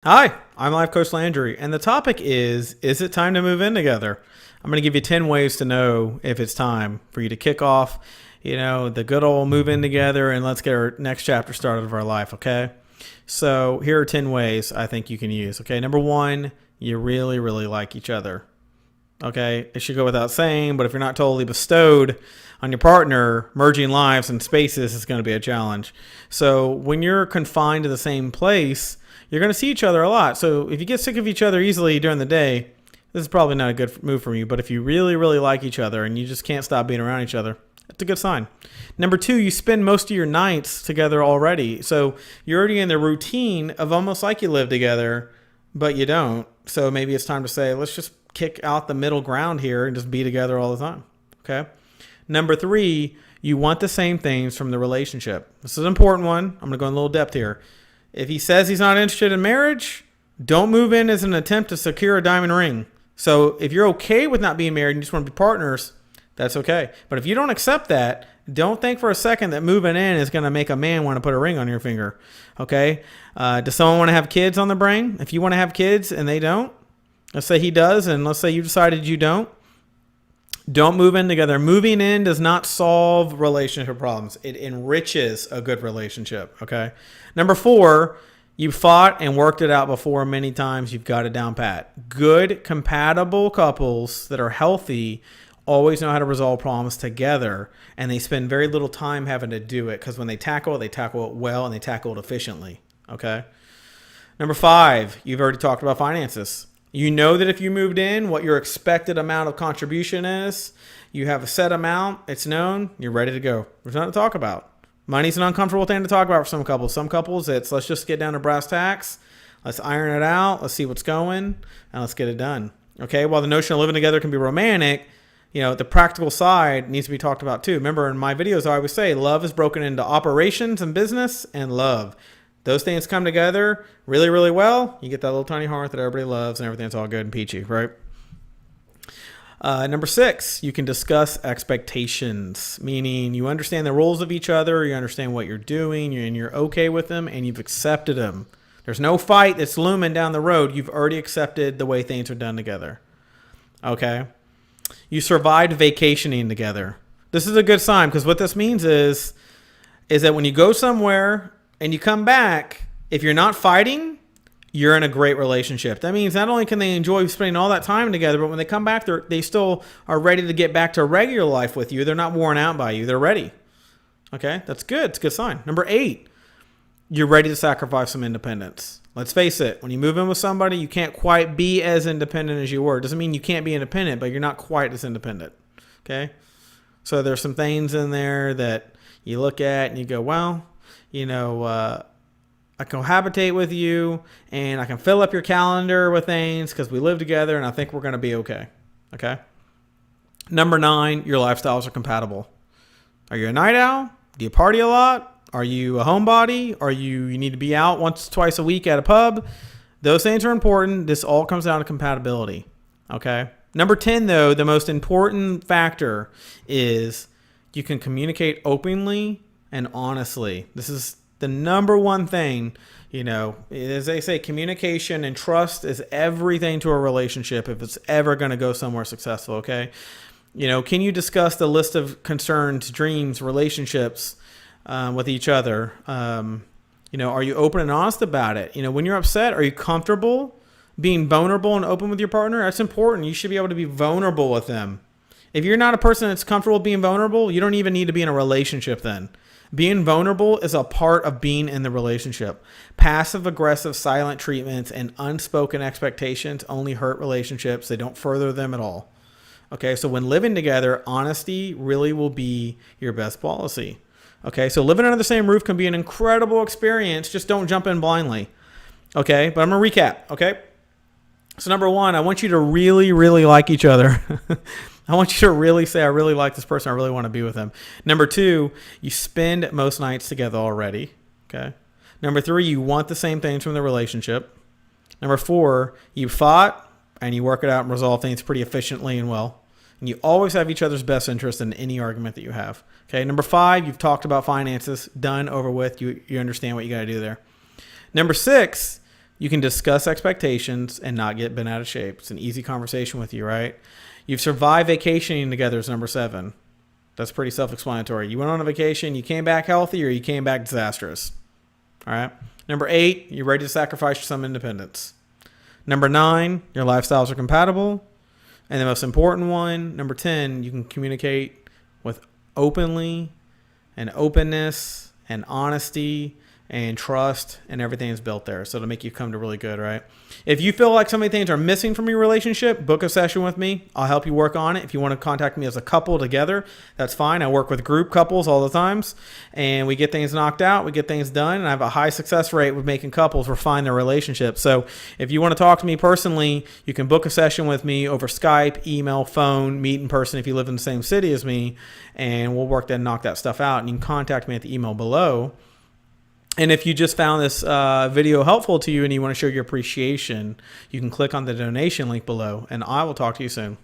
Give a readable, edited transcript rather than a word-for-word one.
Hi, I'm Life Coach Landry, and the topic is it time to move in together? I'm going to give you 10 ways to know if it's time for you to kick off, the good old move in together and let's get our next chapter started of our life, okay? So here are 10 ways I think you can use, okay? Number one, you really, really like each other, okay? It should go without saying, but if you're not totally bestowed on your partner, merging lives and spaces is going to be a challenge. So when you're confined to the same place, you're going to see each other a lot. So if you get sick of each other easily during the day, this is probably not a good move for you. But if you really, really like each other and you just can't stop being around each other, that's a good sign. Number two, you spend most of your nights together already. So you're already in the routine of almost like you live together, but you don't. So maybe it's time to say, let's just kick out the middle ground here and just be together all the time. Okay. Number three, you want the same things from the relationship. This is an important one. I'm going to go in a little depth here. If he says he's not interested in marriage, don't move in as an attempt to secure a diamond ring. So if you're okay with not being married and you just want to be partners, that's okay. But if you don't accept that, don't think for a second that moving in is going to make a man want to put a ring on your finger. Okay? Does someone want to have kids on the brain? If you want to have kids and they don't, let's say he does, and let's say you decided you don't move in together. Moving in does not solve relationship problems. It enriches a good relationship, okay? Number four, you fought and worked it out before many times. You've got it down pat. Good, compatible couples that are healthy always know how to resolve problems together, and they spend very little time having to do it because when they tackle it well and they tackle it efficiently, okay? Number five, you've already talked about finances. You know that if you moved in, what your expected amount of contribution is. You have a set amount. It's known. You're ready to go. There's nothing to talk about. Money's an uncomfortable thing to talk about for some couples. Some couples, it's let's just get down to brass tacks. Let's iron it out. Let's see what's going, and let's get it done. Okay? While the notion of living together can be romantic, the practical side needs to be talked about too. Remember, in my videos, I always say love is broken into operations and business and love. Those things come together really, really well. You get that little tiny heart that everybody loves and everything's all good and peachy, right? Number six, you can discuss expectations, meaning you understand the roles of each other, you understand what you're doing, and you're okay with them, and you've accepted them. There's no fight that's looming down the road. You've already accepted the way things are done together. Okay? You survived vacationing together. This is a good sign because what this means is that when you go somewhere and you come back, if you're not fighting, you're in a great relationship. That means not only can they enjoy spending all that time together, but when they come back, they still are ready to get back to regular life with you. They're not worn out by you. They're ready. Okay, that's good. It's a good sign. Number eight, you're ready to sacrifice some independence. Let's face it. When you move in with somebody, you can't quite be as independent as you were. It doesn't mean you can't be independent, but you're not quite as independent. Okay, so there's some things in there that you look at and you go, well, I can cohabitate with you and I can fill up your calendar with things because we live together and I think we're going to be okay. Okay. Number nine, your lifestyles are compatible. Are you a night owl? Do you party a lot? Are you a homebody? Are you need to be out once, twice a week at a pub? Those things are important. This all comes down to compatibility. Okay. Number 10, though, the most important factor is you can communicate openly and honestly. This is the number one thing, as they say, communication and trust is everything to a relationship if it's ever going to go somewhere successful, okay? Can you discuss the list of concerns, dreams, relationships with each other? Are you open and honest about it? When you're upset, are you comfortable being vulnerable and open with your partner? That's important. You should be able to be vulnerable with them. If you're not a person that's comfortable being vulnerable, you don't even need to be in a relationship then. Being vulnerable is a part of being in the relationship. Passive-aggressive silent treatments and unspoken expectations only hurt relationships. They don't further them at all. Okay, so when living together, honesty really will be your best policy. Okay, so living under the same roof can be an incredible experience. Just don't jump in blindly. Okay, but I'm going to recap. Okay, so number one, I want you to really, really like each other. I want you to really say, I really like this person. I really want to be with them. Number two, you spend most nights together already. Okay. Number three, you want the same things from the relationship. Number four, you fought and you work it out and resolve things pretty efficiently and well. And you always have each other's best interest in any argument that you have. Okay. Number five, you've talked about finances, done, over with. You understand what you got to do there. Number six, You can discuss expectations and not get bent out of shape. It's an easy conversation with you, right? You've survived vacationing together is number 7. That's pretty self-explanatory. You went on a vacation, you came back healthy, or you came back disastrous. All right. Number 8, you're ready to sacrifice some independence. Number 9, your lifestyles are compatible. And the most important one, number 10, you can communicate with openly and openness and honesty and trust, and everything is built there. So it'll make you come to really good, right? If you feel like so many things are missing from your relationship, book a session with me. I'll help you work on it. If you want to contact me as a couple together, that's fine. I work with group couples all the times, and we get things knocked out. We get things done, and I have a high success rate with making couples refine their relationship. So if you want to talk to me personally, you can book a session with me over Skype, email, phone, meet in person if you live in the same city as me, and we'll work and knock that stuff out. And you can contact me at the email below. And if you just found this video helpful to you and you want to show your appreciation, you can click on the donation link below, and I will talk to you soon.